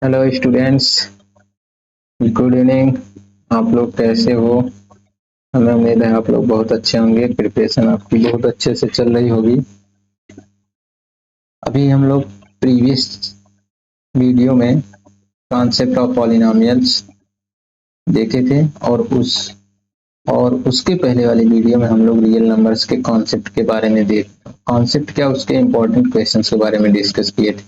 Hello students, good evening. आप लोग कैसे हो? हमें उम्मीद है आप लोग बहुत अच्छे होंगे। प्रिपरेशन आपकी बहुत अच्छे से चल रही होगी। अभी हम लोग प्रीवियस वीडियो में कॉन्सेप्ट ऑफ पॉलिनोमियल्स देखे थे और उसके पहले वाली वीडियो में हम लोग रियल नंबर्स के कॉन्सेप्ट के बारे में कॉन्सेप्ट क्या उसके इम्पोर्टेंट क्वेश्चंस के बारे में डिस्कस किए थे।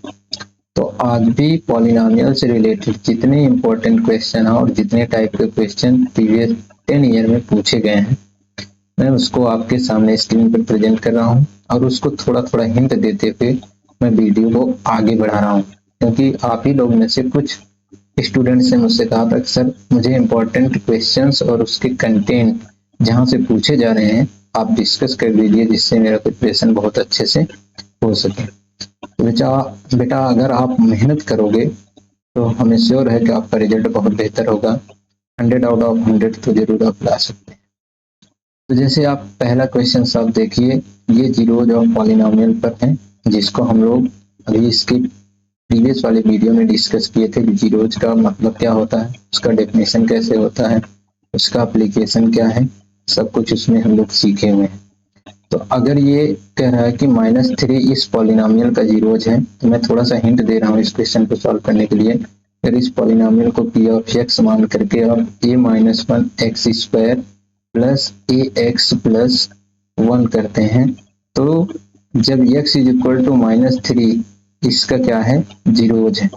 तो आज भी पॉलिनोमियल से रिलेटेड जितने इम्पोर्टेंट क्वेश्चन हैं और जितने टाइप के क्वेश्चन प्रीवियस 10 ईयर में पूछे गए हैं, मैं उसको आपके सामने स्क्रीन पर प्रेजेंट कर रहा हूँ और उसको थोड़ा थोड़ा हिंट देते हुए मैं वीडियो को आगे बढ़ा रहा हूँ, क्योंकि आप ही लोग में से कुछ स्टूडेंट्स ने मुझसे कहा था कि सर मुझे इम्पोर्टेंट क्वेश्चंस और उसके कंटेंट जहाँ से पूछे जा रहे हैं आप डिस्कस कर दीजिए, जिससे मेरा प्रिपरेशन बहुत अच्छे से हो सके। तो बेटा अगर आप मेहनत करोगे तो हमें श्योर है कि आपका रिजल्ट बहुत बेहतर होगा। 100 आउट ऑफ 100 तो जरूर आप ला सकते हैं। तो जैसे आप पहला क्वेश्चन आप देखिए, ये जीरोज ऑफ पॉलिनोमियल पर है, जिसको हम लोग अभी इसके प्रीवियस वाले वीडियो में डिस्कस किए थे कि जीरोज का मतलब क्या होता है, उसका डेफिनेशन कैसे होता है, उसका एप्लीकेशन क्या है, सब कुछ उसमें हम लोग सीखे हुए हैं। तो अगर ये कह रहा है कि -3 इस पॉलिनोमियल का जीरोज है, तो मैं थोड़ा सा हिंट दे रहा हूँ इस क्वेश्चन को सॉल्व करने के लिए। अगर इस पॉलिनोमियल को p ऑफ x मान करके और a-1x² प्लस ax+1 करते हैं, तो जब x इज इक्वल टू -3 इसका क्या है, जीरोज है,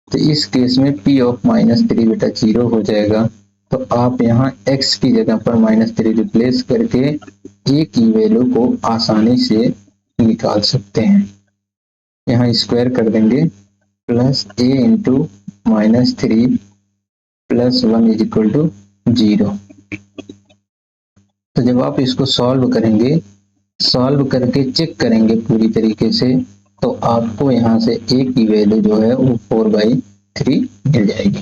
तो इस केस में p ऑफ -3 बेटा 0 हो जाएगा। तो आप यहाँ x की जगह पर -3 रिप्लेस करके a की वैल्यू को आसानी से निकाल सकते हैं। यहाँ स्क्वायर कर देंगे, plus a into -3 plus 1 is equal to 0। तो जब आप इसको सॉल्व करके चेक करेंगे पूरी तरीके से, तो आपको यहाँ से a की वैल्यू जो है वो 4/3 मिल जाएगी।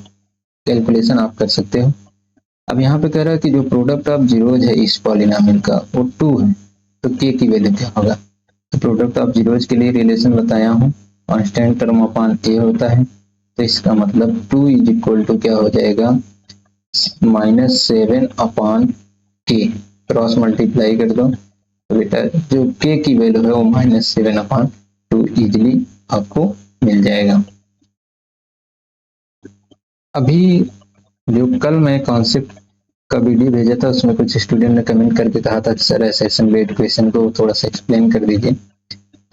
कैलकुलेशन आप कर सकते हो। अब यहाँ पे कह रहा है कि जो प्रोडक्ट ऑफ जीरोज है इस पॉलिनोमियल का वो 2 है, तो k की वैल्यू क्या होगा। तो प्रोडक्ट ऑफ जीरोज के लिए रिलेशन बताया हूँ, कांस्टेंट टर्म अपॉन a होता है, तो इसका मतलब 2 इज इक्वल टू क्या हो जाएगा, -7/k। क्रॉस मल्टीप्लाई कर दो तो बेटा जो k की वैल्यू है वो -7/2 इजिली आपको मिल जाएगा। अभी जो कल मैं कॉन्सेप्ट का वीडियो भेजा था उसमें कुछ स्टूडेंट ने कमेंट करके कहा था कि सर असर्शन बेस्ड क्वेश्चन को थोड़ा सा एक्सप्लेन कर दीजिए।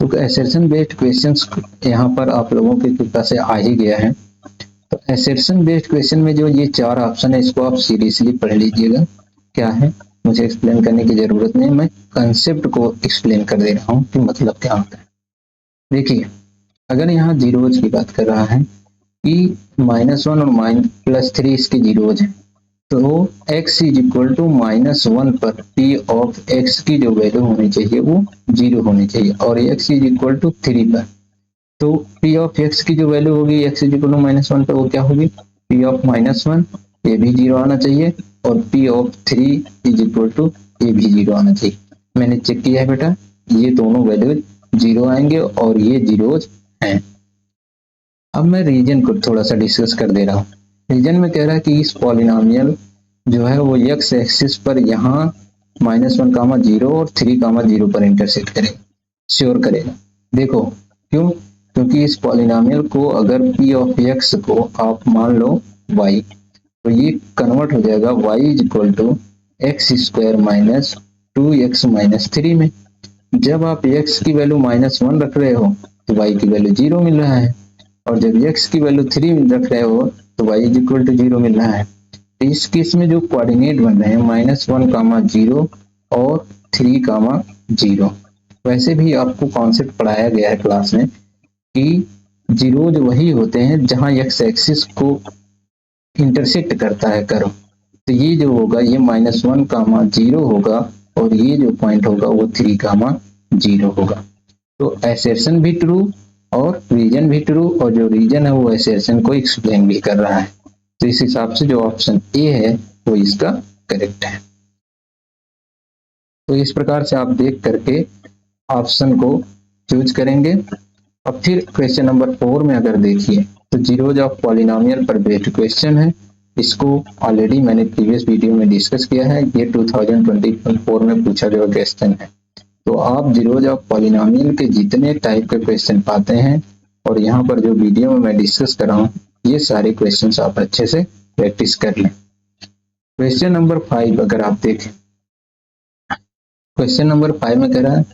तो असर्शन बेस्ड क्वेश्चंस यहाँ पर आप लोगों की कृपा से आ ही गया है। तो असर्शन बेस्ड क्वेश्चन में जो ये 4 ऑप्शन है इसको आप सीरियसली पढ़ लीजिएगा। क्या है, मुझे एक्सप्लेन करने की जरूरत नहीं, मैं कंसेप्ट को एक्सप्लेन कर दे रहा हूँ कि मतलब क्या होता है। देखिए, अगर यहाँ जीरोज की बात कर रहा है कि -1 और +3 इसके जीरोज हैं, तो x इज इक्वल टू -1 पर p ऑफ x की जो वैल्यू होनी चाहिए वो 0 होनी चाहिए, और x इज इक्वल टू 3 पर तो p ऑफ x की जो वैल्यू होगी x इज इक्वल टू -1 पर वो क्या होगी, p ऑफ -1, ये भी 0 आना चाहिए, और p of 3 is equal to ये भी 0 आना चाहिए। मैंने चेक किया है बेटा, ये दोनों वैल्यू 0 आएंगे और ये जीरोज हैं। अब मैं रीजन को थोड़ा सा डिस्कस कर दे रहा हूँ। रीजन में कह रहा है कि इस पॉलिनोमियल जो है वो x एक्सिस पर यहाँ -1, 0 और 3, 0 पर इंटरसेक्ट करेगा, श्योर करेगा। देखो क्यों, क्योंकि इस पॉलिनोमियल को अगर p ऑफ x को आप मान लो y, तो ये कन्वर्ट हो जाएगा y is equal to x² - 2x - 3 में। जब आप x की वैल्यू -1 रख रहे हो तो y की वैल्यू 0 मिल रहा है, और जब x की वैल्यू 3 रख रहे हो तो y इज इक्वल टू 0 मिल रहा है। तो इस केस में जो कोऑर्डिनेट बन रहे हैं -1, 0 और 3, 0, वैसे भी आपको कॉन्सेप्ट पढ़ाया गया है क्लास में कि जीरोज वही होते हैं जहां x एक्सिस को इंटरसेक्ट करता है कर्व। तो ये जो होगा ये -1, 0 होगा, और ये जो पॉइंट होगा वो 3, 0 होगा। तो असर्शन भी ट्रू और रीजन भी ट्रू, और जो रीजन है वो असर्शन को एक्सप्लेन भी कर रहा है। तो इस हिसाब से जो ऑप्शन ए है वो इसका करेक्ट है। तो इस प्रकार से आप देख करके ऑप्शन को चूज करेंगे। अब फिर क्वेश्चन नंबर 4 में अगर देखिए, तो जीरोज ऑफ पॉलिनोमियल पर बेस्ड क्वेश्चन है। इसको ऑलरेडी मैंने प्रीवियस वीडियो में डिस्कस किया है। ये 2024 में पूछा गया क्वेश्चन है। तो आप जीरोज ऑफ पॉलिनोमियल के जितने टाइप के क्वेश्चन पाते हैं और यहाँ पर जो वीडियो में मैं डिस्कस कर रहा हूँ, ये सारे क्वेश्चंस आप अच्छे से प्रैक्टिस कर लें। क्वेश्चन नंबर 5 अगर आप देखें, क्वेश्चन नंबर 5 में कह रहा है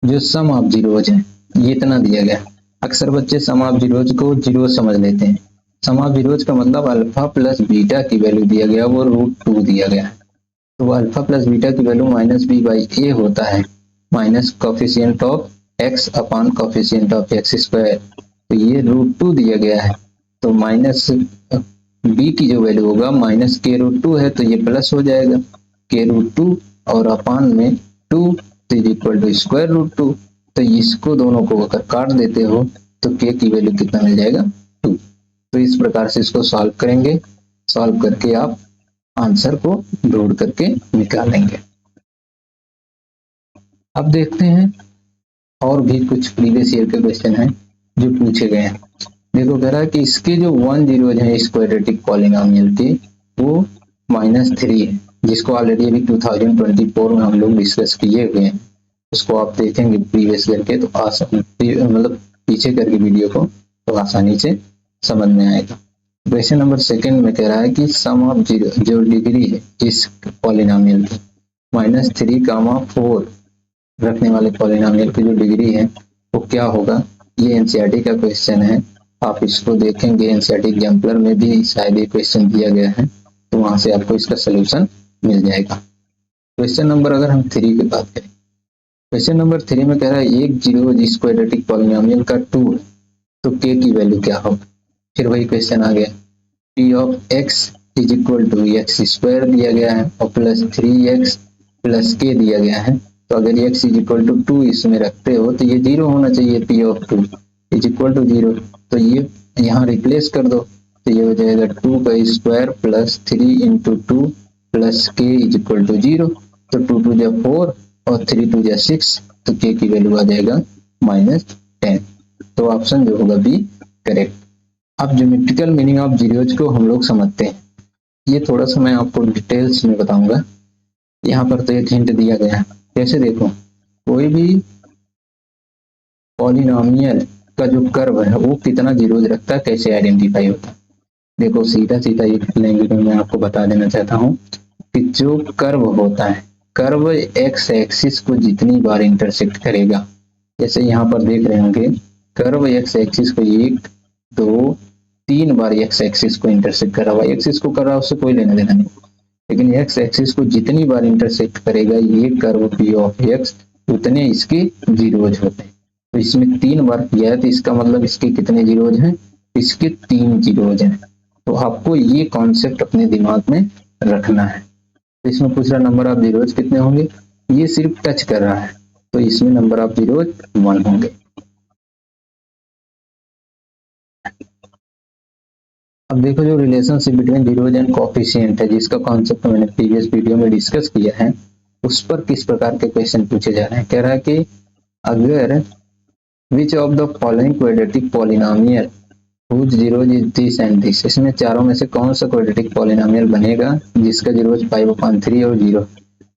जो सम ऑफ जीरोज है ये इतना दिया गया। अक्सर बच्चे सम ऑफ जीरोज को जीरो समझ लेते हैं। सम ऑफ जीरोज का मतलब अल्फा प्लस बीटा की वैल्यू दिया गया, वो √2 दिया गया है। तो अल्फा प्लस बीटा की वैल्यू -b/a होता है, minus coefficient of x upon coefficient of x square. तो ये √2 दिया गया है, तो माइनस b की जो वैल्यू होगा माइनस k√2 है, तो ये प्लस हो जाएगा k√2 और अपॉन में 2 इज इक्वल टू स्क्वायर √2। तो इसको दोनों को अगर काट देते हो तो k की वैल्यू कितना मिल जाएगा 2। तो इस प्रकार से इसको सॉल्व करेंगे। सॉल्व करके आप आंसर को ढूंढ करके निकालेंगे। अब देखते हैं और भी कुछ प्रीवियस ईयर के क्वेश्चन हैं जो पूछे गए हैं। देखो कह रहा है कि इसके जो 1 जीरोज हैं इस क्वाड्रेटिक पॉलिनोमियल के, वो -3 है, जिसको ऑलरेडी अभी 2024 में हम लोग डिस्कस किए हुए हैं। उसको आप देखेंगे प्रीवियस ईयर के तो मतलब पीछे करके वीडियो को, तो आसानी से समझ में आएगा। क्वेश्चन नंबर 2 में कह रहा है कि सम ऑफ जीरो जो डिग्री है इस पॉलिनोमियल की -3, 4 रखने वाले पॉलिनोमियल की जो डिग्री है वो क्या होगा। ये एनसीईआरटी का क्वेश्चन है, आप इसको देखेंगे। एनसीईआरटी एग्जाम्पलर में भी शायद ये क्वेश्चन दिया गया है, तो वहां से आपको इसका सोल्यूशन मिल जाएगा। क्वेश्चन नंबर अगर हम 3 की बात करें, क्वेश्चन नंबर 3 में कह रहा है एक जीरो जिस क्वाड्रेटिक पॉलिनोमियल का 2 है तो k की वैल्यू क्या होगा। फिर वही क्वेश्चन आ गया, p of x is equal to x square दिया गया है और प्लस 3x प्लस k दिया गया है। तो अगर x इज इक्वल टू 2 इसमें रखते हो तो ये 0 होना चाहिए, p of 2 is equal to 0। तो ये यहाँ रिप्लेस कर दो, तो ये हो जाएगा 2 का square plus 3 into 2 plus k is equal to 0। तो 2 2 जा 4 और 3 2 जा 6, तो k की वैल्यू आ जाएगा -10। तो ऑप्शन जो होगा बी करेक्ट। अब ज्योमेट्रिकल मीनिंग ऑफ जीरोज को हम लोग समझते हैं। ये थोड़ा सा मैं आपको डिटेल्स में बताऊंगा। यहाँ पर तो एक हिंट दिया गया है, कैसे देखो, कोई भी पॉलिनोमियल का जो कर्व है वो कितना जीरोज रखता है, कैसे आइडेंटिफाई होता है। देखो सीधा सीधा एक लैंग्वेज में मैं आपको बता देना चाहता हूँ कि जो कर्व होता है, कर्व एक्स एक्सिस को जितनी बार इंटरसेक्ट करेगा, जैसे यहाँ पर देख रहे होंगे कर्व एक्स एक्सिस को 1 2 3 बार एक्स एक्सिस को इंटरसेक्ट कर रहा है। एक्सिस को कर रहा है उससे कोई लेना देना नहीं, लेकिन एक्स एक्सिस को जितनी बार इंटरसेक्ट करेगा ये कर्व पी ऑफ एक्स, उतने इसके जीरोज होते हैं। तो इसमें 3 बार किया है, तो इसका मतलब इसके कितने जीरोज हैं, इसके 3 जीरोज हैं। तो आपको ये कॉन्सेप्ट अपने दिमाग में रखना है। तो इसमें पूछ रहा नंबर ऑफ जीरोज कितने होंगे, ये सिर्फ टच कर रहा है, तो इसमें नंबर ऑफ जीरोज 1 होंगे। अब देखो जो relationship between zeros and coefficient है, जिसका कॉन्सेप्ट मैंने प्रीवियस वीडियो में डिस्कस किया है, उस पर किस प्रकार के क्वेश्चन पूछे जा रहे हैं। कह रहा है कि अगर which of the following quadratic polynomial whose zeros is this and this, इसमें चारों में से कौन सा क्वाड्रेटिक पॉलिनोमियल बनेगा जिसका जीरोज 5/3 और 0।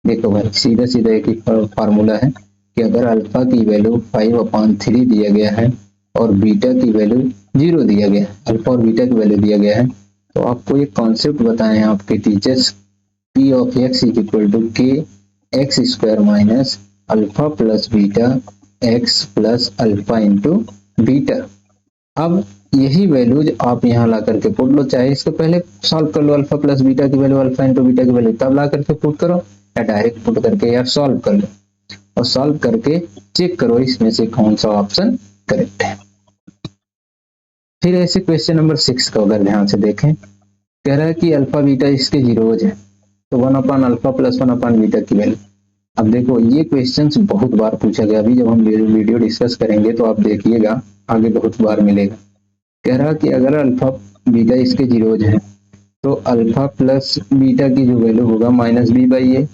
देखो भाई सीधा सीधा एक ही फार्मूला है कि अगर अल्फा की वैल्यू 5/3 दिया गया है और बीटा की वैल्यू 0 दिया गया है, अल्फा और बीटा की वैल्यू दिया गया है, तो आपको एक कॉन्सेप्ट बताए हैं आपके teachers, p of x is equal to k x square minus alpha plus beta x plus alpha into beta. अब यही वैल्यूज आप यहाँ ला करके पुट लो, चाहे इसको पहले सॉल्व कर लो, अल्फा प्लस बीटा की वैल्यू अल्फा इंटू बीटा की वैल्यू तब ला करके पुट करो, या डायरेक्ट पुट करके यार सॉल्व कर लो और सॉल्व करके चेक करो इसमें से कौन सा ऑप्शन करेक्ट है। फिर ऐसे क्वेश्चन नंबर 6 को अगर ध्यान से देखें, कह रहा है कि अल्फा बीटा इसके जीरोज है, तो 1/अल्फा प्लस 1/बीटा की वैल्यू। अब देखो ये क्वेश्चंस बहुत बार पूछा गया, अभी जब हम वीडियो डिस्कस करेंगे तो आप देखिएगा आगे बहुत बार मिलेगा। कह रहा कि अगर अल्फा बीटा इसके जीरोज है तो अल्फा प्लस बीटा की जो वैल्यू होगा -b/a,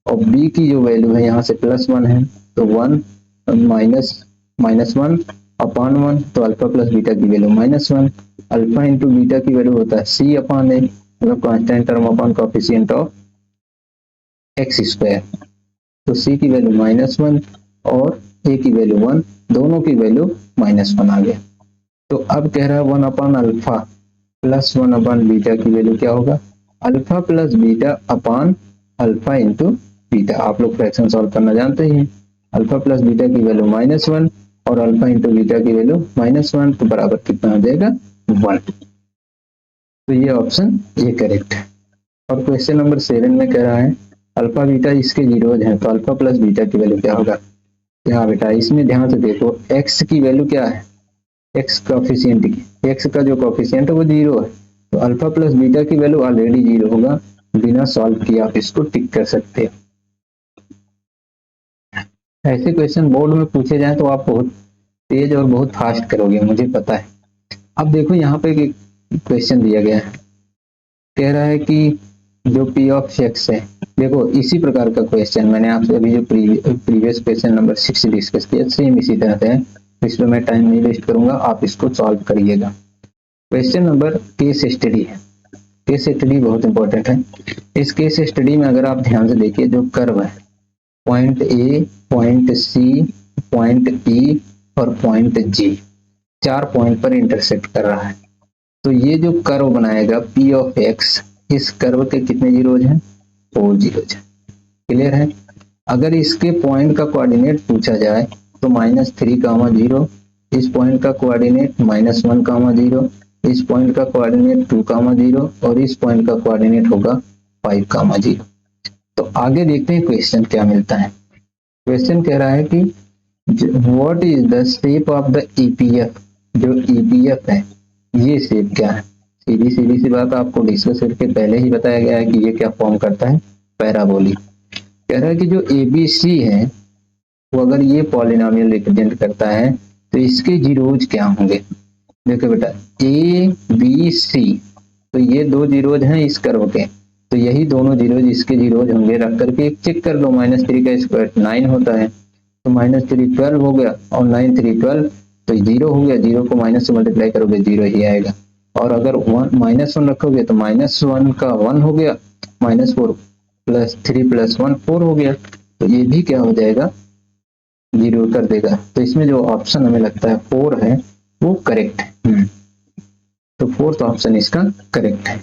और b की जो वैल्यू है यहाँ से +1 है, तो 1 -1 अपॉन 1, तो अल्फा प्लस बीटा की वैल्यू -1। अल्फा इंटू बीटा की वैल्यू होता है c अपॉन ए, मतलब constant term upon coefficient of x square. तो c की वैल्यू -1 और a की वैल्यू 1, दोनों की वैल्यू -1 आ गया। तो अब कह रहा है 1 upon alpha plus 1 upon beta की वैल्यू क्या होगा, alpha plus beta upon alpha into beta. आप लोग फ्रैक्शन सॉल्व करना जानते ही हैं। अल्फा प्लस बीटा की वैल्यू -1 और अल्फा इंटू बीटा की वैल्यू -1, तो बराबर कितना हो जाएगा 1। तो ये ऑप्शन ये करेक्ट है। और क्वेश्चन नंबर 7 में कह रहा है अल्फा बीटा इसके जीरोज हैं, तो अल्फा प्लस बीटा की वैल्यू क्या होगा। यहाँ बेटा इसमें ध्यान से देखो, x की वैल्यू क्या है, x कोफिशिएंट की, x का जो कोफिशिएंट है वो 0 है, तो अल्फा प्लस बीटा की वैल्यू ऑलरेडी 0 होगा। बिना सॉल्व किए आप इसको टिक कर सकते हो। ऐसे क्वेश्चन बोर्ड में पूछे जाए तो आप बहुत तेज और बहुत फास्ट करोगे, मुझे पता है। अब देखो यहाँ पे एक क्वेश्चन दिया गया है, कह रहा है कि जो p ऑफ x है, देखो इसी प्रकार का क्वेश्चन मैंने आपसे अभी जो प्रीवियस क्वेश्चन नंबर 6 डिस्कस किया, सेम इसी तरह से है, तो इसमें मैं टाइम नहीं वेस्ट करूंगा, आप इसको सॉल्व करिएगा। क्वेश्चन नंबर केस स्टडी है, केस स्टडी बहुत इंपॉर्टेंट है। इस केस स्टडी में अगर आप ध्यान से देखिए, जो कर्व है point A, point C, point E और पॉइंट जी, 4 पॉइंट पर इंटरसेक्ट कर रहा है। तो ये जो कर्व बनाएगा p ऑफ x, इस कर्व के कितने जीरोज हैं, 4 जीरोज हैं। क्लियर है। अगर इसके पॉइंट का कोऑर्डिनेट पूछा जाए तो -3, 0, इस पॉइंट का कोऑर्डिनेट -1, 0, इस पॉइंट का कोऑर्डिनेट 2, 0 और इस पॉइंट का कोऑर्डिनेट होगा 5, 0। तो आगे देखते हैं क्वेश्चन क्या मिलता है। क्वेश्चन कह रहा है कि what is the shape of the EPF, जो ईपीएफ है ये शेप क्या है। सीधी सीधी सी बात, आपको डिस्कस करके पहले ही बताया गया है कि ये क्या फॉर्म करता है, पैराबोलिक। कह रहा है कि जो एबीसी है वो अगर ये पॉलिनोमियल रिप्रेजेंट करता है तो इसके जीरोज क्या होंगे। देखो बेटा ए बी सी, तो ये 2 जीरोज हैं इस कर्व के, तो यही दोनों जीरोज इसके जीरोज होंगे। रख करके एक चेक कर लो, -3 का स्क्वायर 9 होता है, तो -3 12 हो गया और 9 3 12, तो 0 हो गया। 0 को माइनस से मल्टीप्लाई करोगे 0 ही आएगा। और अगर -1 रखोगे तो -1 का 1 हो गया, -4 प्लस 3 प्लस 1 4 हो गया, तो ये भी क्या हो जाएगा 0 कर देगा। तो इसमें जो ऑप्शन हमें लगता है 4 है वो करेक्ट है। तो फोर्थ ऑप्शन इसका करेक्ट है।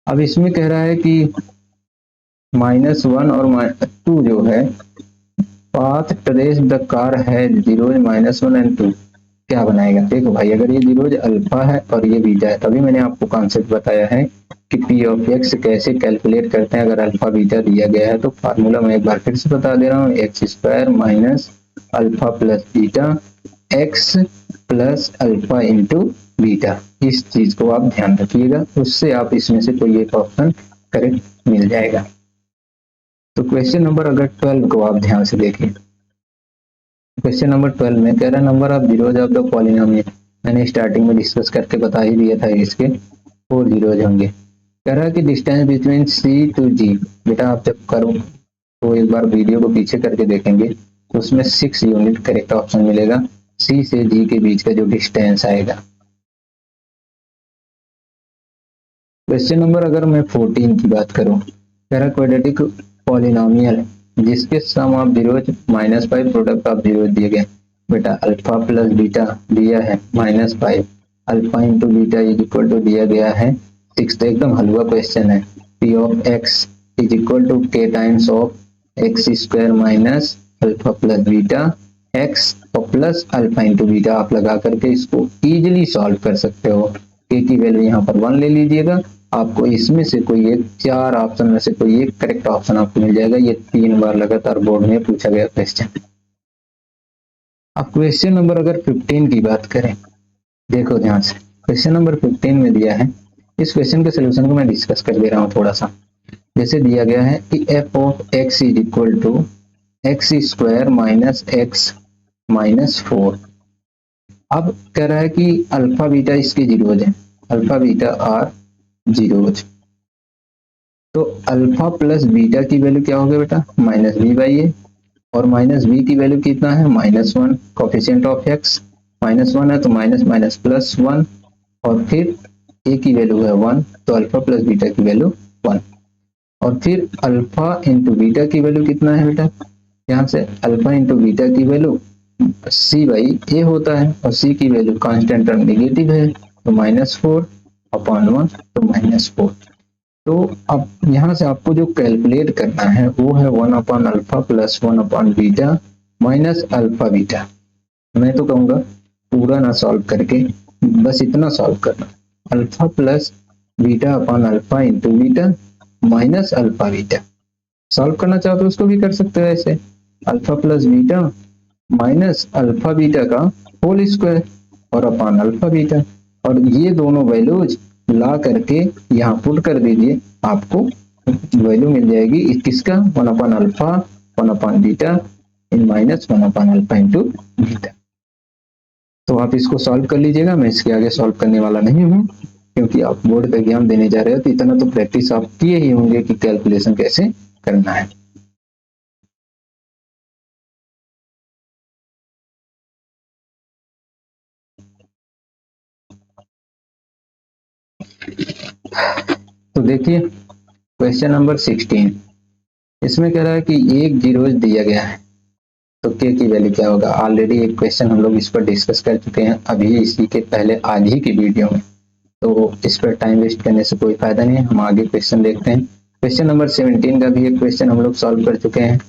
अब इसमें कह रहा है कि -1 और 2 जो है, पाथ ट्रेस द कार है जीरोज -1 एंड 2, क्या बनाएगा। देखो भाई अगर ये जीरोज अल्फा है और ये बीटा है, तभी मैंने आपको कॉन्सेप्ट बताया है कि p ऑफ x कैसे कैलकुलेट करते हैं अगर अल्फा बीटा दिया गया है। तो फार्मूला मैं एक बार फिर से बता दे रहा हूँ, x² minus alpha plus beta x plus alpha into beta. इस चीज को आप ध्यान रखिएगा, उससे आप इसमें से कोई एक ऑप्शन करेक्ट मिल जाएगा। तो क्वेश्चन नंबर अगर 12 को आप ध्यान से देखिए, क्वेश्चन नंबर 12 में कह रहा है number of zeros of the polynomial, मैंने स्टार्टिंग में डिस्कस करके बता ही दिया था, इसके 4 जीरोज होंगे। कह रहा है कि डिस्टेंस बिटवीन सी टू जी, बेटा आप जब करो तो एक बार वीडियो को पीछे करके देखेंगे तो उसमें 6 यूनिट करेक्ट ऑप्शन मिलेगा, सी से जी के बीच का जो डिस्टेंस आएगा। क्वेश्चन नंबर अगर मैं 14 की बात करूं, कह रहा क्वाड्रेटिक पॉलिनोमियल जिसके sum of zeros -5 product of zeros दिए गए। बेटा अल्फा प्लस बीटा दिया है -5, alpha into beta is equal to दिया गया है 6। तो एकदम हलवा क्वेश्चन है। p of x is equal to k times of x square minus alpha plus beta x और प्लस अल्फा इंटू बीटा, आप लगा करके इसको इजीली सॉल्व कर सकते हो। k की वैल्यू यहाँ पर 1 ले लीजिएगा, आपको इसमें से कोई एक 4 ऑप्शन में से कोई एक करेक्ट ऑप्शन आपको मिल जाएगा। ये 3 बार लगातार बोर्ड में पूछा गया क्वेश्चन। अब क्वेश्चन नंबर अगर 15 की बात करें, देखो ध्यान से, क्वेश्चन नंबर 15 में दिया है, इस क्वेश्चन के सोल्यूशन को मैं डिस्कस कर दे रहा हूँ थोड़ा सा। जैसे दिया गया है कि f of x is equal to x square minus x minus 4। अब कह रहा है कि अल्फा बीटा इसके जीरोज है, अल्फा बीटा आर जीरोज। तो अल्फा प्लस बीटा की वैल्यू क्या होगी बेटा -b/a, और -b की वैल्यू कितना है -1 कोफिशिएंट ऑफ x, -1 है तो माइनस माइनस प्लस 1, और फिर ए की वैल्यू है 1 तो अल्फा प्लस बीटा की वैल्यू 1, और फिर अल्फा इंटू बीटा की वैल्यू कितना है बेटा, यहाँ से अल्फा इंटू बीटा की वैल्यू सी बाई ए होता है, और सी की वैल्यू कांस्टेंट टर्म नेगेटिव है तो -4/1 तो -4। तो अब यहाँ से आपको जो कैलकुलेट करना है वो है 1/अल्फा प्लस 1/बीटा माइनस अल्फा बीटा। मैं तो कहूँगा पूरा ना सॉल्व करके बस इतना सॉल्व करना, alpha plus beta upon alpha into beta minus alpha beta. Solve करना चाहो तो उसको भी कर सकते हो ऐसे, alpha plus beta minus alpha beta का होल स्क्वायर और अपॉन अल्फा बीटा, और ये दोनों वैल्यूज ला करके यहाँ पुट कर दीजिए, आपको वैल्यू मिल जाएगी किसका, 1/अल्फा 1/बीटा इन माइनस 1/अल्फा इंटू बीटा। तो आप इसको सॉल्व कर लीजिएगा, मैं इसके आगे सॉल्व करने वाला नहीं हूँ क्योंकि आप बोर्ड का एग्जाम देने जा रहे हो तो इतना तो प्रैक्टिस आप किए ही होंगे कि कैलकुलेशन कैसे करना है। तो देखिए क्वेश्चन नंबर 16, इसमें कह रहा है कि एक जीरोज दिया गया है तो के की वैल्यू क्या होगा। ऑलरेडी एक क्वेश्चन हम लोग इस पर डिस्कस कर चुके हैं अभी इसी के पहले आज ही की वीडियो में, तो इस पर टाइम वेस्ट करने से कोई फायदा नहीं है, हम आगे क्वेश्चन देखते हैं। क्वेश्चन नंबर 17 का भी एक क्वेश्चन हम लोग सॉल्व कर चुके हैं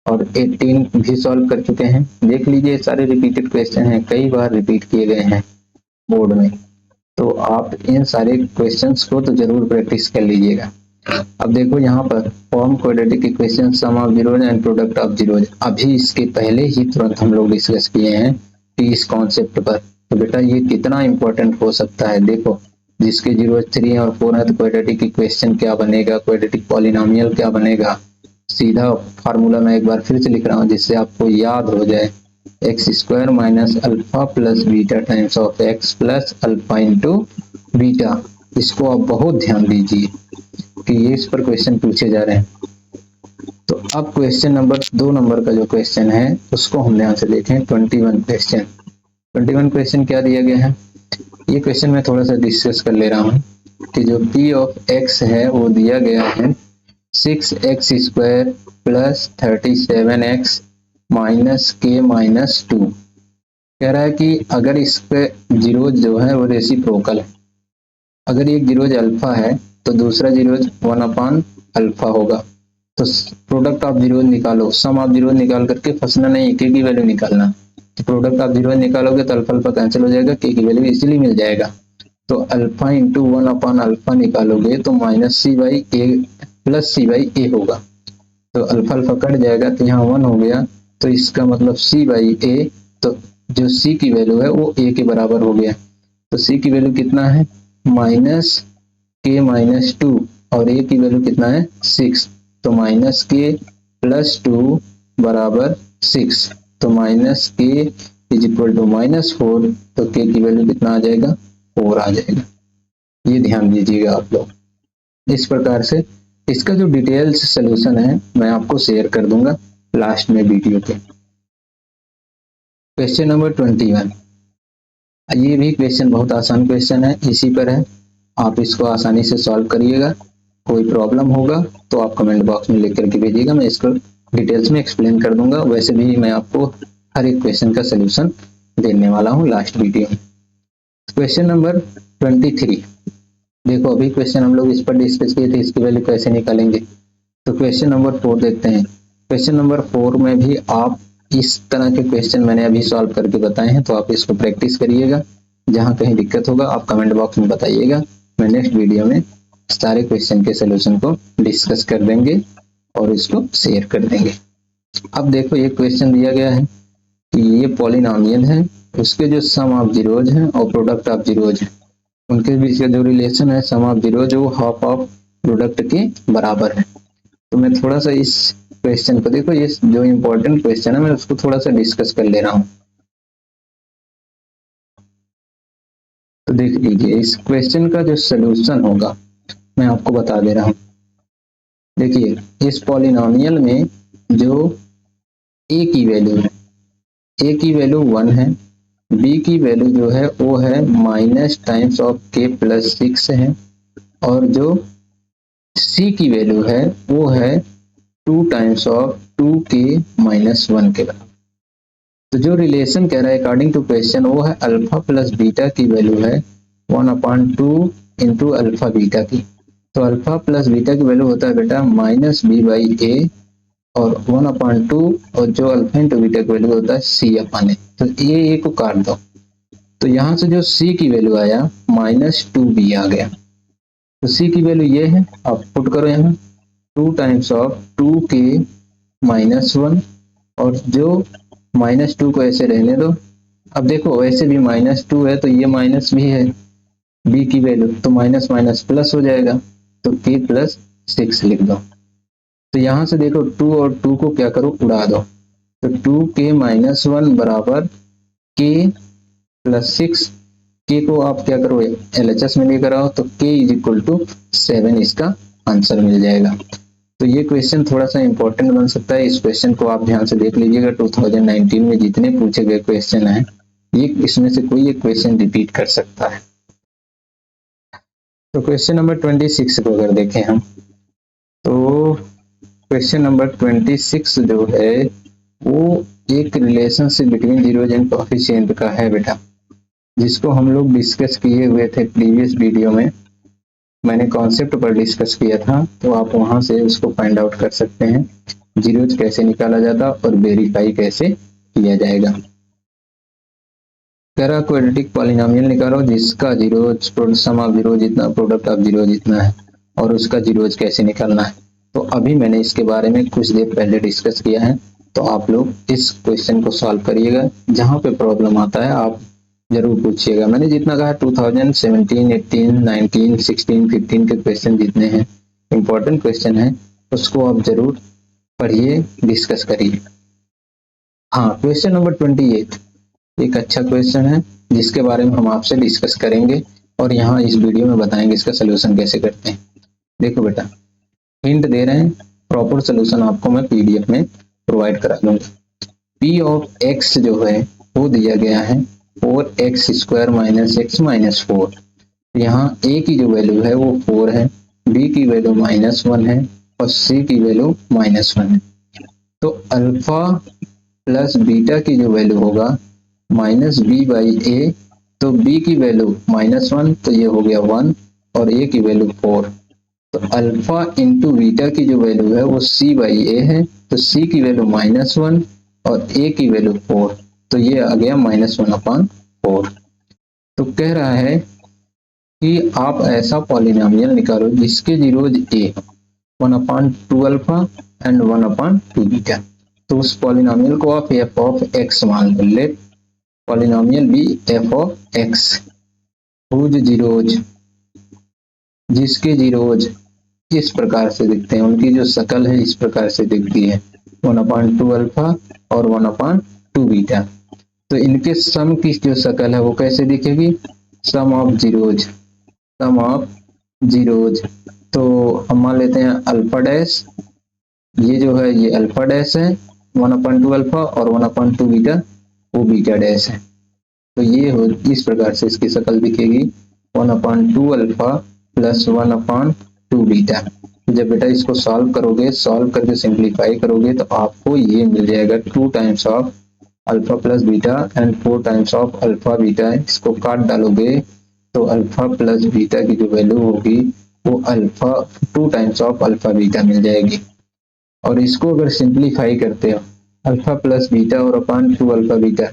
और 18 भी सॉल्व कर चुके हैं। देख लीजिए सारे रिपीटेड क्वेश्चन हैं, कई बार रिपीट किए गए हैं बोर्ड में, तो आप इन सारे क्वेश्चंस को तो जरूर प्रैक्टिस कर लीजिएगा। अब देखो यहाँ पर form quadratic equation some of zeros and product of zeros, अभी इसके पहले ही तुरंत हम लोग डिस्कस किए हैं कि इस कॉन्सेप्ट पर, तो बेटा ये कितना इंपॉर्टेंट हो सकता है। देखो जिसके जीरोज 3 और 4 है तो क्वाड्रेटिक इक्वेशन क्या बनेगा, क्वाड्रेटिक पॉलिनोमियल क्या बनेगा। सीधा फार्मूला मैं एक बार फिर से लिख रहा हूँ जिससे आपको याद हो जाए, x square minus alpha plus beta times of x plus alpha into beta. इसको आप बहुत ध्यान दीजिए कि ये इस पर क्वेश्चन पूछे जा रहे हैं। तो अब क्वेश्चन नंबर 2 नंबर का जो क्वेश्चन है उसको हम ध्यान से देखें। 21 क्वेश्चन, 21 क्वेश्चन क्या दिया गया है, ये क्वेश्चन मैं थोड़ा सा डिस्कस कर ले रहा हूँ कि जो p ऑफ x है वो दिया गया है 6x square plus 37x minus के माइनस 2। कह रहा है कि अगर इसके जीरोज जो है वो रेसिप्रोकल है, अगर एक जीरोज अल्फा है तो दूसरा जीरोज 1/अल्फा होगा, तो प्रोडक्ट ऑफ जीरोज निकालो, सम ऑफ जीरोज निकाल करके फंसना नहीं, के की वैल्यू निकालना। तो प्रोडक्ट ऑफ जीरोज निकालोगे तो अल्फा अल्फा कैंसिल हो जाएगा, के की वैल्यू इजीली मिल जाएगा। तो अल्फा इंटू 1/अल्फा निकालोगे तो minus C by A plus C by A होगा, तो अल्फा अल्फा कट जाएगा तो यहाँ 1 हो गया, तो इसका मतलब सी बाई ए, तो जो सी की वैल्यू है वो ए के बराबर हो गया। तो सी की वैल्यू कितना है माइनस के माइनस 2 और ए की वैल्यू कितना है 6, तो माइनस के प्लस 2 बराबर 6, तो माइनस के इज इक्वल टू -4, तो के की वैल्यू कितना आ जाएगा 4 आ जाएगा। ये ध्यान दीजिएगा आप लोग। इस प्रकार से इसका जो डिटेल्स सोल्यूशन है मैं आपको शेयर कर दूंगा लास्ट में वीडियो के। क्वेश्चन नंबर 21, ये भी क्वेश्चन बहुत आसान क्वेश्चन है, इसी पर है, आप इसको आसानी से सॉल्व करिएगा। कोई प्रॉब्लम होगा तो आप कमेंट बॉक्स में लिख करके भेजिएगा, मैं इसको डिटेल्स में एक्सप्लेन कर दूंगा। वैसे भी मैं आपको हर एक क्वेश्चन का सोल्यूशन देने वाला हूँ लास्ट वीडियो में। क्वेश्चन नंबर 23, देखो अभी क्वेश्चन हम लोग इस पर डिस्कस किए थे, इसकी वैल्यू कैसे निकालेंगे। तो क्वेश्चन नंबर 4 देखते हैं। क्वेश्चन नंबर 4 में भी आप इस तरह के क्वेश्चन मैंने अभी सॉल्व करके बताए हैं, तो आप इसको प्रैक्टिस करिएगा। जहां कहीं दिक्कत होगा आप कमेंट बॉक्स में बताइएगा, मैं नेक्स्ट वीडियो में सारे क्वेश्चन के सोल्यूशन को डिस्कस कर देंगे और इसको शेयर कर देंगे। अब देखो ये क्वेश्चन दिया गया है कि ये पॉलिनोमियल है, उसके जो सम ऑफ जीरोज हैं और प्रोडक्ट ऑफ जीरोज है, उनके बीच का जो रिलेशन है सम ऑफ जीरोज वो हाफ ऑफ प्रोडक्ट के बराबर है। तो मैं थोड़ा सा इस क्वेश्चन को, देखो ये जो इम्पोर्टेंट क्वेश्चन है मैं उसको थोड़ा सा डिस्कस कर ले रहा हूँ। तो देख लीजिए इस क्वेश्चन का जो सोल्यूशन होगा मैं आपको बता दे रहा हूँ। देखिए इस पॉलिनोमियल में जो ए की वैल्यू है, ए की वैल्यू 1 है बी की वैल्यू जो है वो है माइनस टाइम्स ऑफ के प्लस 6 है, और जो सी की वैल्यू है वो है 2 टाइम्स ऑफ 2k-1 के बराबर। तो जो रिलेशन कह रहा है अकॉर्डिंग टू क्वेश्चन वो है अल्फा प्लस बीटा की वैल्यू है 1/2 इंटू अल्फा बीटा की। तो अल्फा प्लस बीटा की वैल्यू होता है बेटा -b/a और 1/2, और जो अल्फा इंटू बीटा की वैल्यू होता है c/a। तो ए को काट दो, तो यहाँ से जो c की वैल्यू आया -2b आ गया। तो c की वैल्यू ये है, आप पुट करो यहाँ 2 टाइम्स ऑफ 2k-1, और जो -2 को ऐसे रहने दो। अब देखो वैसे भी -2 है तो ये माइनस भी है b की वैल्यू, तो माइनस माइनस प्लस हो जाएगा, तो k+6 लिख दो। तो यहाँ से देखो 2 और 2 को क्या करो, उड़ा दो। तो 2k-1 बराबर k+6, k को आप क्या करो LHS में लेकर आओ, तो k = 7 इसका आंसर मिल जाएगा। तो ये क्वेश्चन थोड़ा सा इंपॉर्टेंट बन सकता है, इस क्वेश्चन को आप ध्यान से देख लीजिएगा। 2019 में जितने पूछे गए क्वेश्चन हैं, ये इसमें से कोई एक क्वेश्चन रिपीट कर सकता है। तो क्वेश्चन नंबर 26 को अगर देखें हम, तो क्वेश्चन नंबर 26 जो है वो एक relationship between zeros and coefficient का है बेटा, जिसको हम लोग डिस्कस किए हुए थे प्रीवियस वीडियो में। मैंने कॉन्सेप्ट पर डिस्कस किया था, तो आप वहां से उसको फाइंड आउट कर सकते हैं, जीरोज कैसे निकाला जाता और वेरीफाई कैसे किया जाएगा। कह क्वाड्रेटिक पॉलिनोमियल निकालो जिसका जीरोज सम ऑफ जीरोज जितना, प्रोडक्ट ऑफ जीरोज जितना है, और उसका जीरोज कैसे निकालना है। तो अभी मैंने इसके बारे में कुछ देर पहले डिस्कस किया है, तो आप लोग इस क्वेश्चन को सॉल्व करिएगा। जहां पे प्रॉब्लम आता है आप जरूर पूछिएगा। मैंने जितना कहा 2017, 18, 19, 16, 15 के क्वेश्चन जितने हैं इंपॉर्टेंट क्वेश्चन है, उसको आप जरूर पढ़िए, डिस्कस करिए। हाँ, क्वेश्चन नंबर 28 एक अच्छा क्वेश्चन है जिसके बारे में हम आपसे डिस्कस करेंगे, और यहाँ इस वीडियो में बताएंगे इसका सोल्यूशन कैसे करते हैं। देखो बेटा, हिंट दे रहे हैं, प्रॉपर सोल्यूशन आपको मैं पीडीएफ में प्रोवाइड करा दूंगा। पी ऑफ एक्स जो है वो दिया गया है 4x² - x - 4। यहाँ a की जो वैल्यू है वो 4 है, b की वैल्यू -1 है, और c की वैल्यू -1 है। तो अल्फा प्लस बीटा की जो वैल्यू होगा -b/a, तो b की वैल्यू -1, तो ये हो गया 1, और a की वैल्यू 4। तो अल्फा इंटू बीटा की जो वैल्यू है वो c/a है, तो c की वैल्यू -1 और a की वैल्यू 4, तो ये आ गया -1/4। तो कह रहा है कि आप ऐसा पॉलिनोमियल निकालो जिसके zeros a 1/2 alpha and 1/2 beta. तो उस पॉलिनोमियल को आप f ऑफ x मान लो। Let polynomial be f of x whose zeros, जिसके जीरोज इस प्रकार से दिखते हैं, उनकी जो शकल है इस प्रकार से दिखती है 1/2 अल्फा और 1/2 बीटा। तो इनके सम की जो शकल है वो कैसे दिखेगी, sum of zeros, sum of zeros. तो हम मान लेते हैं अल्फा डैश, ये जो है ये अल्फा डैश है 1/2 अल्फा, और 1/2 बीटा वो बीटा डैश है। तो ये हो इस प्रकार से इसकी शक्ल दिखेगी 1/2 अल्फा प्लस 1/2 बीटा। जब बेटा इसको सॉल्व करोगे, सॉल्व करके सिंप्लीफाई करोगे, तो आपको ये मिल जाएगा 2 times of alpha plus beta and 4 times of alpha beta. इसको काट डालोगे तो अल्फा प्लस बीटा की जो वैल्यू होगी वो alpha 2 times of alpha beta मिल जाएगी। और इसको अगर सिंप्लीफाई करते हो अल्फा प्लस बीटा और अपॉन 2 अल्फा बीटा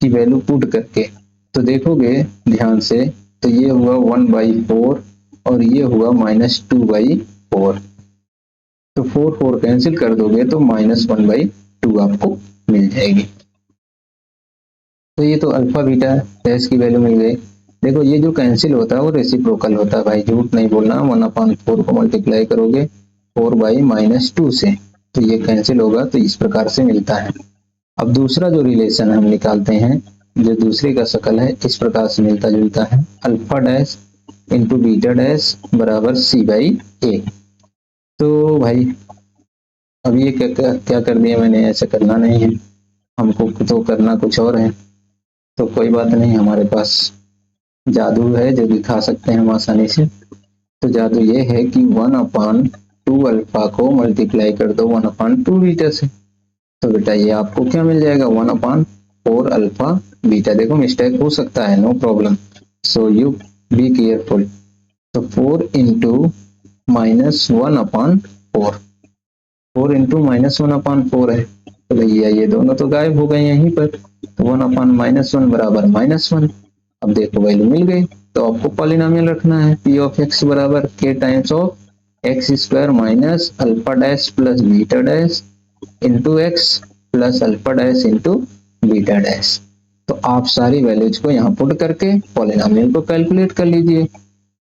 की वैल्यू पुट करके, तो देखोगे ध्यान से, तो ये हुआ 1/4 और ये हुआ -2/4। तो 4 कैंसिल कर दोगे तो -1/2 आपको मिल जाएगी। तो ये तो अल्फा बीटा डैश की वैल्यू मिल गई। देखो ये जो कैंसिल होता है वो रेसिप्रोकल होता है भाई, झूठ नहीं बोलना। 1/4 को मल्टीप्लाई करोगे 4/-2 से, तो ये कैंसिल होगा, तो इस प्रकार से मिलता है। अब दूसरा जो रिलेशन हम निकालते हैं, जो दूसरे का शकल है इस प्रकार से मिलता जुलता है, alpha dash into beta dash बराबर c/a। तो भाई अब ये क्या क्या क्या कर दिया मैंने, ऐसा करना नहीं है, हमको तो करना कुछ और है। तो कोई बात नहीं, हमारे पास जादू है जो दिखा सकते हैं हम आसानी से। तो जादू ये है कि 1/2 अल्फा को मल्टीप्लाई कर दो 1/2 बीटा से। तो बेटा ये आपको क्या मिल जाएगा, 1/4 अल्फा बीटा। देखो मिस्टेक हो सकता है, no problem, so you be careful. तो 4 इंटू -1/4, 4 इंटू -1/4 है। तो भैया ये दोनों तो गायब हो गए यहीं पर। तो 1/-1 बराबर -1। अब देखो वैल्यू मिल गई। तो आपको पॉलिनोमियल रखना है, पी ऑफ एक्स बराबर के times of x square minus alpha dash plus beta dash into x plus alpha dash into beta dash. तो आप सारी वैल्यूज को यहाँ पुट करके पॉलिनोमियल को कैलकुलेट कर लीजिए।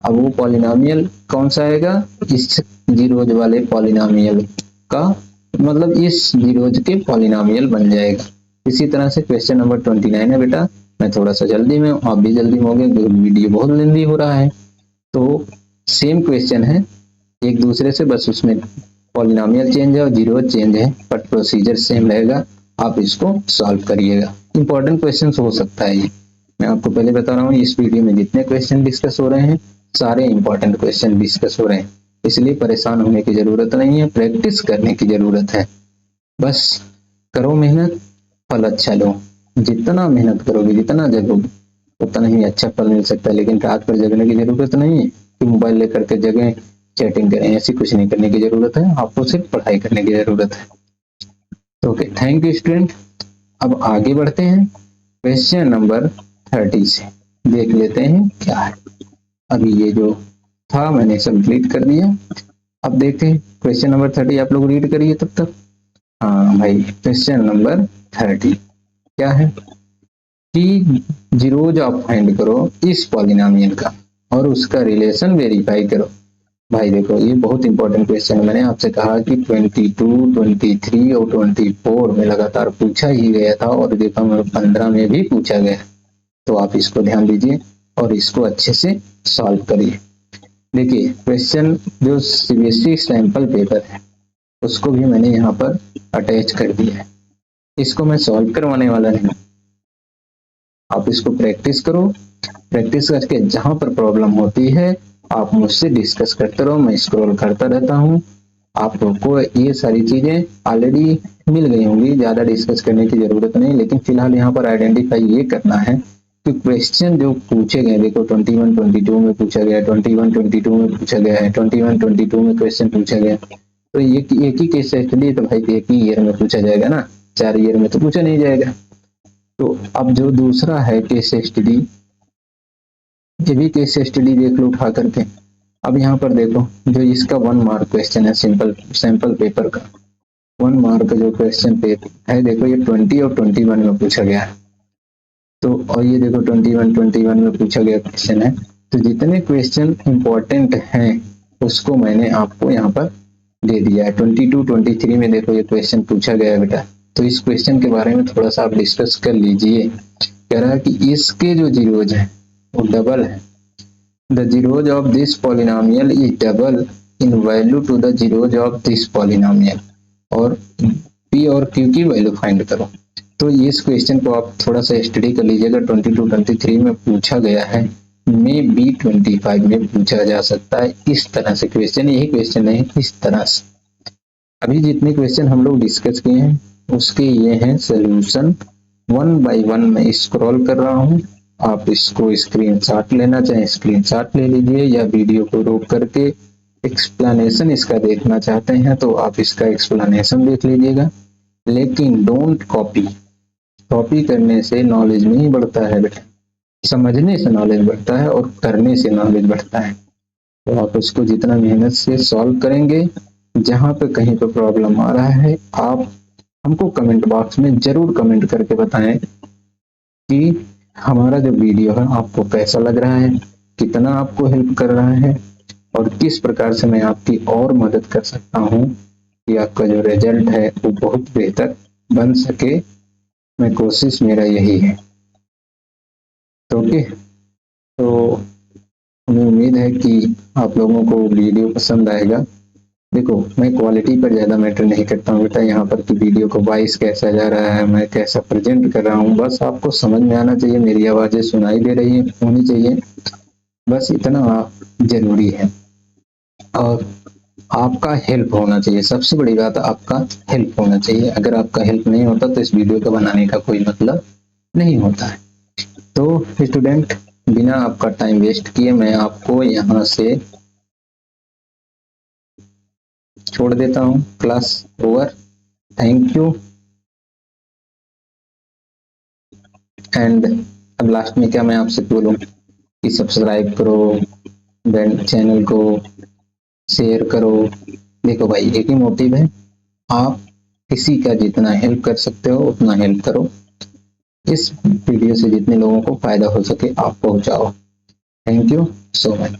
अब वो पॉलिनोमियल कौन सा आएगा, इस जीरोज वाले पॉलिनोमियल का, मतलब इस जीरोज के पॉलिनोमियल बन जाएगा। इसी तरह से क्वेश्चन नंबर 29 है बेटा। मैं थोड़ा सा जल्दी में हूँ, आप भी जल्दी में होंगे क्योंकि वीडियो बहुत लेंदी हो रहा है। तो सेम क्वेश्चन है एक दूसरे से, बस उसमें पॉलिनोमियल चेंज है और जीरो चेंज है, बट प्रोसीजर सेम रहेगा। आप इसको सॉल्व करिएगा। इंपॉर्टेंट क्वेश्चन हो सकता है ये, मैं आपको पहले बता रहा हूँ। इस वीडियो में जितने क्वेश्चन डिस्कस हो रहे हैं सारे इंपॉर्टेंट क्वेश्चन डिस्कस हो रहे हैं, इसलिए परेशान होने की जरूरत नहीं है, प्रैक्टिस करने की जरूरत है। बस करो मेहनत, फल अच्छा लो। जितना मेहनत करोगे, जितना जगोगे, उतना ही अच्छा फल मिल सकता है। लेकिन रात भर जगने की जरूरत नहीं है कि मोबाइल लेकर के जगें, चैटिंग करें, ऐसी कुछ नहीं करने की जरूरत है। आपको सिर्फ पढ़ाई करने की जरूरत है। तो ओके, थैंक यू स्टूडेंट। अब आगे बढ़ते हैं क्वेश्चन नंबर 30 से, देख लेते हैं क्या है। अभी ये जो था मैंने सब डिलीट कर दिया। अब देखते हैं क्वेश्चन नंबर 30, आप लोग रीड करिए तब तक। हाँ भाई, क्वेश्चन नंबर 30 क्या है कि जीरोज आप फाइंड करो इस पॉलिनोमियल का और उसका रिलेशन वेरीफाई करो। भाई देखो ये बहुत इंपॉर्टेंट क्वेश्चन है। मैंने आपसे कहा कि 22, 23 और 24 में लगातार पूछा ही गया था और देखा 15 में भी पूछा गया। तो आप इसको ध्यान दीजिए और इसको अच्छे से सॉल्व करिए। देखिए क्वेश्चन जो सीबीएसई सैंपल पेपर है उसको भी मैंने यहाँ पर अटैच कर दिया है। इसको मैं सॉल्व करवाने वाला नहीं, आप इसको प्रैक्टिस करो। प्रैक्टिस करके जहां पर प्रॉब्लम होती है आप मुझसे डिस्कस करते रहो, मैं स्क्रॉल करता रहता हूँ। आप लोग को ये सारी चीजें ऑलरेडी मिल गई होंगी, ज्यादा डिस्कस करने की जरूरत नहीं। लेकिन फिलहाल यहाँ पर आइडेंटिफाई ये करना है कि क्वेश्चन जो पूछे गए, देखो 21, 22 में पूछा गया, 21, 22 में पूछा गया है, 21, 22 में क्वेश्चन पूछा गया। तो ये एक ही केस स्टडी तो भाई एक ही ईयर में पूछा जाएगा ना, 4 ईयर में तो पूछा नहीं जाएगा। तो अब जो दूसरा है केस स्टडी, ये भी केस स्टडी देख लो उठा करके। अब यहाँ पर देखो जो इसका 1 मार्क क्वेश्चन है, सिंपल सैंपल पेपर का 1 मार्क जो क्वेश्चन पेपर है, देखो ये 20 और 21 में पूछा गया है। तो और ये देखो 21 में पूछा गया क्वेश्चन है। तो जितने क्वेश्चन इंपॉर्टेंट हैं उसको मैंने आपको यहाँ पर दे दिया है। 22, 23 में देखो ये क्वेश्चन पूछा गया है बेटा। तो इस क्वेश्चन के बारे में थोड़ा सा आप डिस्कस कर लीजिए। कह रहा है कि इसके जो जीरोज हैं वो डबल है। The zeros of this polynomial is double in value to the zeros of this polynomial, और पी और क्यू की वैल्यू फाइंड करो। तो इस क्वेश्चन को आप थोड़ा सा स्टडी कर लीजिएगा। 22, 23 में पूछा गया है, में बी 25 में पूछा जा सकता है। इस तरह से क्वेश्चन, यही क्वेश्चन है इस तरह से। अभी जितने क्वेश्चन हम लोग डिस्कस किए हैं उसके ये हैं सोल्यूशन। 1 बाय 1 मैं स्क्रॉल कर रहा हूँ, आप इसको स्क्रीनशॉट लेना चाहे स्क्रीनशॉट ले लीजिए, या वीडियो को रोक करके एक्सप्लेनेशन इसका देखना चाहते हैं तो आप इसका एक्सप्लेनेशन देख लीजिएगा। लेकिन डोंट कॉपी, कॉपी करने से नॉलेज नहीं बढ़ता है बेटा, समझने से नॉलेज बढ़ता है और करने से नॉलेज बढ़ता है। तो आप उसको जितना मेहनत से सॉल्व करेंगे, जहां पे कहीं पे प्रॉब्लम आ रहा है आप हमको कमेंट बॉक्स में जरूर कमेंट करके बताएं कि हमारा जो वीडियो है आपको कैसा लग रहा है, कितना आपको हेल्प कर रहा है और किस प्रकार से मैं आपकी और मदद कर सकता हूँ कि आपका जो रिजल्ट है वो बहुत बेहतर बन सके। मैं कोशिश मेरा यही है। तो ओके, तो हमें उम्मीद है कि आप लोगों को वीडियो पसंद आएगा। देखो, मैं क्वालिटी पर ज़्यादा मैटर नहीं करता हूँ बेटा, यहाँ पर कि वीडियो को वॉइस कैसा जा रहा है, मैं कैसा प्रेजेंट कर रहा हूँ, बस आपको समझ में आना चाहिए, मेरी आवाज़ें सुनाई दे रही होनी चाहिए, बस इतना ज़रूरी है। और आपका हेल्प होना चाहिए, सबसे बड़ी बात आपका हेल्प होना चाहिए। अगर आपका हेल्प नहीं होता तो इस वीडियो को बनाने का कोई मतलब नहीं होता है। तो स्टूडेंट, बिना आपका टाइम वेस्ट किए मैं आपको यहाँ से छोड़ देता हूँ। Class over. Thank you. And अब लास्ट में क्या मैं आपसे बोलूँ कि सब्सक्राइब करो, देन चैनल को शेयर करो। देखो भाई, एक ही मोटिव है, आप किसी का जितना हेल्प कर सकते हो उतना हेल्प करो। इस वीडियो से जितने लोगों को फायदा हो सके आप पहुंचाओ। Thank you so much.